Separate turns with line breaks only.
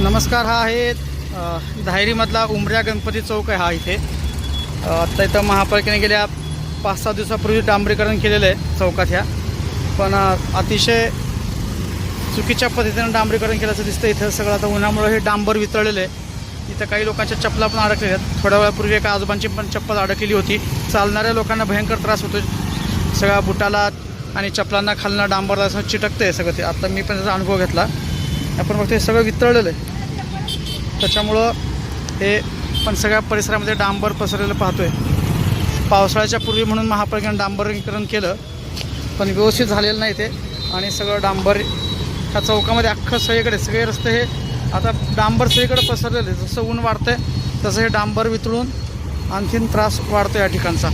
नमस्कार. हा आहे धायरीमधला उमऱ्या गणपती चौक आहे. हा इथे आत्ता इथं महापालिकेने गेल्या 5-6 दिवसापूर्वी डांबरीकरण केलेलं आहे चौकात ह्या. पण अतिशय चुकीच्या पद्धतीनं डांबरीकरण केल्याचं दिसतं. इथं सगळं आता उन्हामुळे हे डांबर वितळलेलं आहे. इथं काही लोकांच्या चप्पला पण अडकलेल्या आहेत. थोड्या वेळापूर्वी एका आजोबांची पण चप्पल अडकलेली होती. चालणाऱ्या लोकांना भयंकर त्रास होतो. सगळ्या बुटाला आणि चप्पलांना खालनं डांबर असं चिटकतं आहे सगळं ते. आता मी पण त्याचा अनुभव घेतला. आपण बघतो हे सगळं वितळलेलं आहे. त्याच्यामुळं हे पण सगळ्या परिसरामध्ये डांबर पसरलेलं पाहतोय. पावसाळ्याच्या पूर्वी म्हणून महापालिकेने डांबरीकरण केलं, पण व्यवस्थित झालेलं नाही ते. आणि सगळं डांबर ह्या चौकामध्ये अख्खं सगळे रस्ते हे आता डांबर सगळीकडे पसरलेले. जसं ऊन वाढतंय तसं हे डांबर वितळून आणखीन त्रास वाढतो या ठिकाणचा.